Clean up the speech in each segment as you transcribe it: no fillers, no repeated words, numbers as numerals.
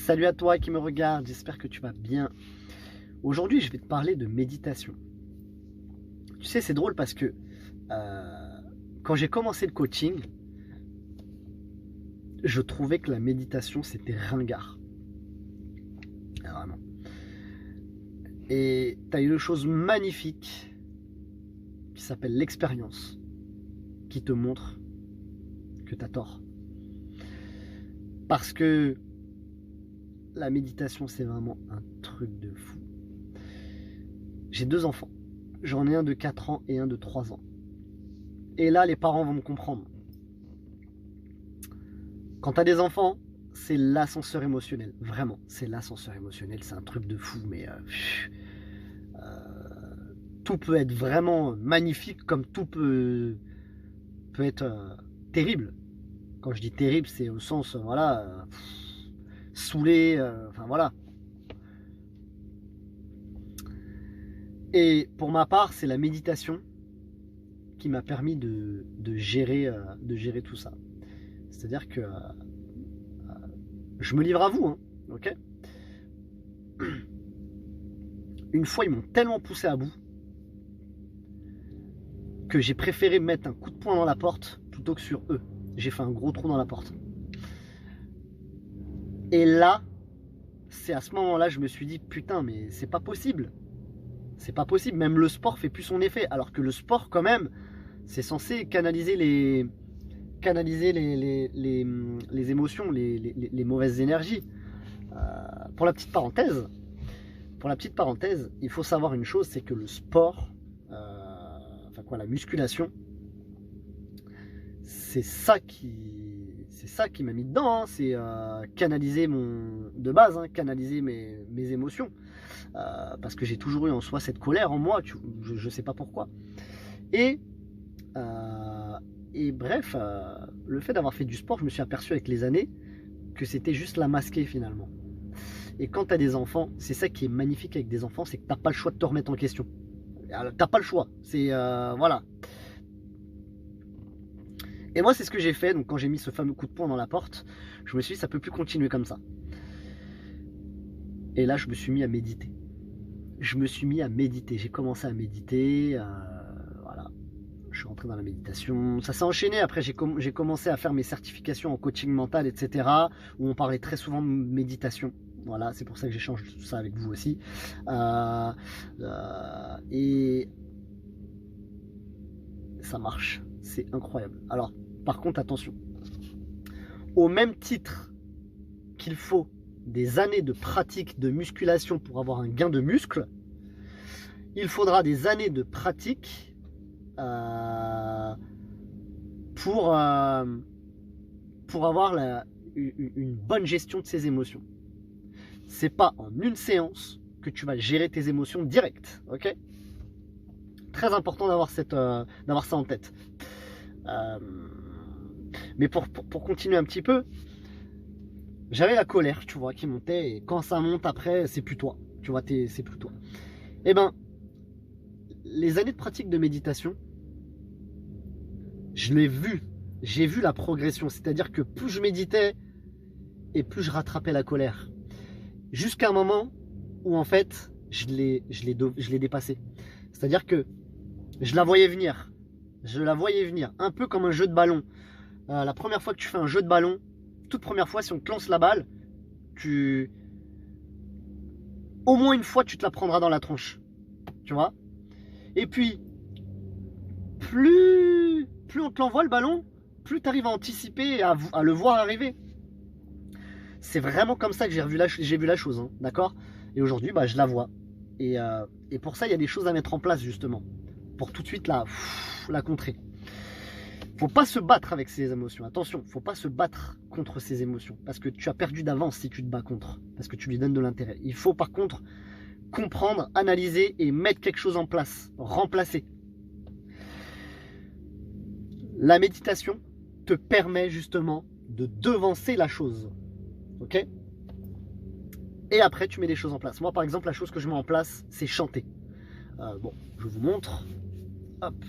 Salut à toi qui me regarde, j'espère que tu vas bien. Aujourd'hui, je vais te parler de méditation. Tu sais, c'est drôle parce que quand j'ai commencé le coaching, je trouvais que la méditation, c'était ringard. Vraiment. Et tu as une chose magnifique qui s'appelle l'expérience, qui te montre que tu as tort. Parce que la méditation, c'est vraiment un truc de fou. J'ai 2 enfants. J'en ai un de 4 ans et un de 3 ans. Et là, les parents vont me comprendre. Quand tu as des enfants, c'est l'ascenseur émotionnel. Vraiment, c'est l'ascenseur émotionnel. C'est un truc de fou. Mais tout peut être vraiment magnifique comme tout peut être terrible. Quand je dis terrible, c'est au sens, voilà, saoulé, enfin voilà. Et pour ma part, c'est la méditation qui m'a permis de gérer tout ça. C'est-à-dire que je me livre à vous, hein, ok? Une fois, ils m'ont tellement poussé à bout que j'ai préféré mettre un coup de poing dans la porte plutôt que sur eux. J'ai fait un gros trou dans la porte. Et là, c'est à ce moment-là, je me suis dit, putain, mais c'est pas possible. C'est pas possible. Même le sport fait plus son effet. Alors que le sport, quand même, c'est censé canaliser les émotions, les mauvaises énergies. Pour la petite parenthèse, il faut savoir une chose, c'est que le sport, la musculation, c'est ça qui m'a mis dedans, hein. C'est canaliser canaliser mes émotions, parce que j'ai toujours eu en soi cette colère en moi, je sais pas pourquoi. Et bref, le fait d'avoir fait du sport, je me suis aperçu avec les années que c'était juste la masquer finalement. Et quand tu as des enfants, c'est ça qui est magnifique avec des enfants, c'est que tu n'as pas le choix de te remettre en question. T'as pas le choix, c'est voilà. Et moi, c'est ce que j'ai fait. Donc, quand j'ai mis ce fameux coup de poing dans la porte, je me suis dit, ça peut plus continuer comme ça. Et là, je me suis mis à méditer. J'ai commencé à méditer. Voilà. Je suis rentré dans la méditation. Ça s'est enchaîné. Après, j'ai commencé à faire mes certifications en coaching mental, etc. Où on parlait très souvent de méditation. Voilà, c'est pour ça que j'échange tout ça avec vous aussi. Et ça marche. C'est incroyable. Alors, par contre, attention. Au même titre qu'il faut des années de pratique de musculation pour avoir un gain de muscle, il faudra des années de pratique pour avoir une bonne gestion de ses émotions. C'est pas en une séance que tu vas gérer tes émotions direct, ok? Très important d'avoir ça en tête. Mais pour continuer un petit peu, j'avais la colère, tu vois, qui montait, et quand ça monte après, c'est plus toi, tu vois, c'est plus toi. Et ben, les années de pratique de méditation, j'ai vu la progression, c'est-à-dire que plus je méditais et plus je rattrapais la colère, jusqu'à un moment où en fait, je l'ai dépassée. C'est-à-dire que je la voyais venir, un peu comme un jeu de ballon. La première fois que tu fais un jeu de ballon, toute première fois, si on te lance la balle, au moins une fois, tu te la prendras dans la tronche. Tu vois? Et puis, plus on te l'envoie le ballon, plus tu arrives à anticiper et à le voir arriver. C'est vraiment comme ça que j'ai vu la chose, hein, d'accord? Et aujourd'hui, je la vois. Et pour ça, il y a des choses à mettre en place, justement, pour tout de suite la contrer. Faut pas se battre avec ses émotions. Attention, faut pas se battre contre ses émotions. Parce que tu as perdu d'avance si tu te bats contre. Parce que tu lui donnes de l'intérêt. Il faut par contre comprendre, analyser et mettre quelque chose en place. Remplacer. La méditation te permet justement de devancer la chose. Ok? Et après, tu mets des choses en place. Moi, par exemple, la chose que je mets en place, c'est chanter. Bon, je vous montre. Hop,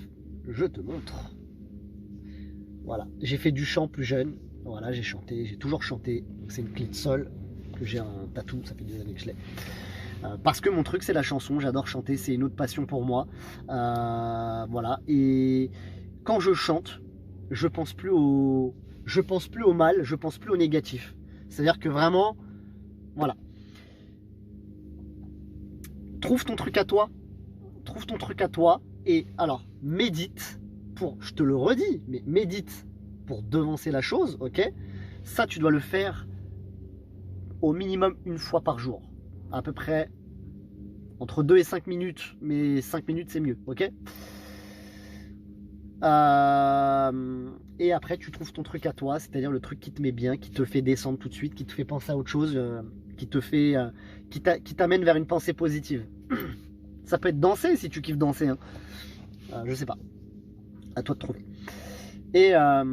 je te montre. Voilà, j'ai fait du chant plus jeune. Voilà, j'ai chanté, j'ai toujours chanté. C'est une clé de sol. que j'ai un tatou, ça fait des années que je l'ai. Parce que mon truc c'est la chanson, j'adore chanter, c'est une autre passion pour moi. Voilà, et quand je chante, je pense plus au mal, je pense plus au négatif. C'est-à-dire que vraiment, voilà. Trouve ton truc à toi, et alors, médite pour, je te le redis, mais médite pour devancer la chose, ok? Ça, tu dois le faire au minimum une fois par jour. À peu près entre 2 et 5 minutes, mais 5 minutes c'est mieux, ok? Et après tu trouves ton truc à toi, c'est-à-dire le truc qui te met bien, qui te fait descendre tout de suite, qui te fait penser à autre chose, qui t'amène vers une pensée positive. Ça peut être danser si tu kiffes danser, hein. Je sais pas, à toi de trouver. Et la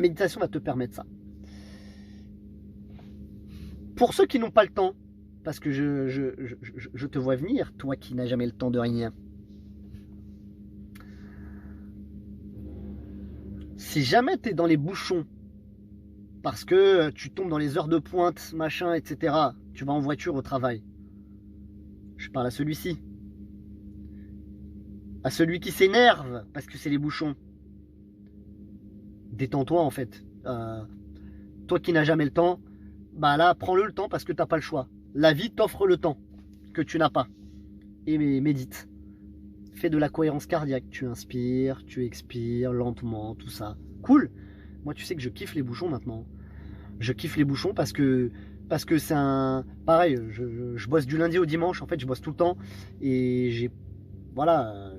méditation va te permettre ça. Pour ceux qui n'ont pas le temps, parce que je te vois venir, toi qui n'as jamais le temps de rien. Si jamais tu es dans les bouchons, parce que tu tombes dans les heures de pointe, machin, etc., tu vas en voiture au travail. Je parle à celui-ci. À celui qui s'énerve, parce que c'est les bouchons. Détends-toi en fait. Toi qui n'as jamais le temps, bah là, prends-le le temps parce que tu n'as pas le choix. La vie t'offre le temps que tu n'as pas. Et médite. Fais de la cohérence cardiaque. Tu inspires, tu expires lentement, tout ça. Cool. Moi, tu sais que je kiffe les bouchons maintenant. Je kiffe les bouchons parce que c'est un... Pareil, je bosse du lundi au dimanche. En fait, je bosse tout le temps. Et j'ai... Voilà.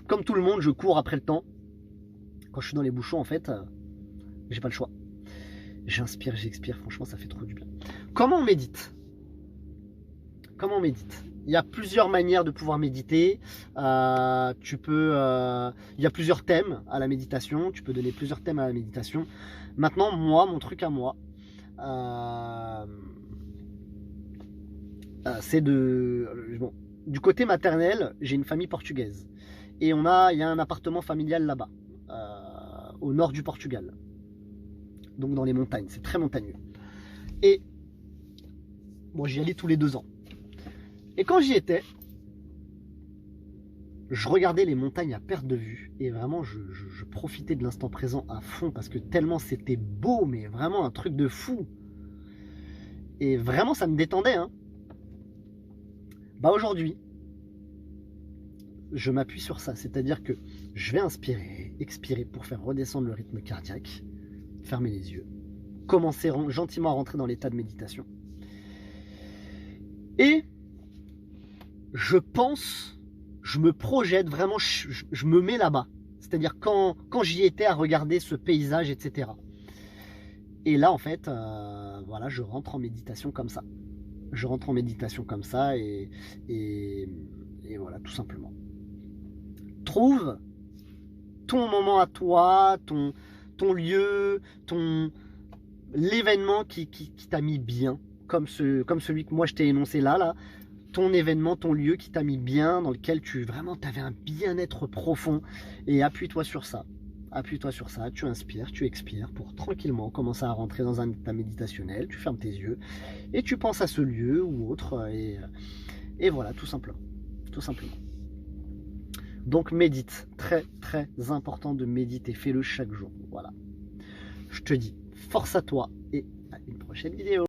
Comme tout le monde, je cours après le temps. Quand je suis dans les bouchons, en fait, j'ai pas le choix. J'inspire, j'expire. Franchement, ça fait trop du bien. Comment on médite? Comment on médite? Il y a plusieurs manières de pouvoir méditer. Il y a plusieurs thèmes à la méditation. Tu peux donner plusieurs thèmes à la méditation. Maintenant, moi, mon truc à moi, c'est bon, du côté maternel, j'ai une famille portugaise. Et il y a un appartement familial là-bas, au nord du Portugal. Donc dans les montagnes, c'est très montagneux. Et bon, j'y allais tous les 2 ans. Et quand j'y étais, je regardais les montagnes à perte de vue. Et vraiment, je profitais de l'instant présent à fond parce que tellement c'était beau, mais vraiment un truc de fou. Et vraiment, ça me détendait, hein. Bah aujourd'hui, je m'appuie sur ça. C'est-à-dire que je vais inspirer, expirer pour faire redescendre le rythme cardiaque, fermer les yeux, commencer gentiment à rentrer dans l'état de méditation. Et je pense, je me projette vraiment, je me mets là-bas. C'est-à-dire quand j'y étais à regarder ce paysage, etc. Et là, en fait, voilà, je rentre en méditation comme ça. Je rentre en méditation comme ça et voilà, tout simplement. Trouve ton moment à toi, ton lieu, l'événement qui t'a mis bien, comme celui que moi je t'ai énoncé là, ton événement, ton lieu qui t'a mis bien, dans lequel tu avais un bien-être profond, et appuie-toi sur ça. Appuie-toi sur ça, tu inspires, tu expires pour tranquillement commencer à rentrer dans un état méditationnel, tu fermes tes yeux et tu penses à ce lieu ou autre, et voilà, tout simplement. Tout simplement. Donc médite, très très important de méditer, fais-le chaque jour. Voilà. Je te dis force à toi et à une prochaine vidéo.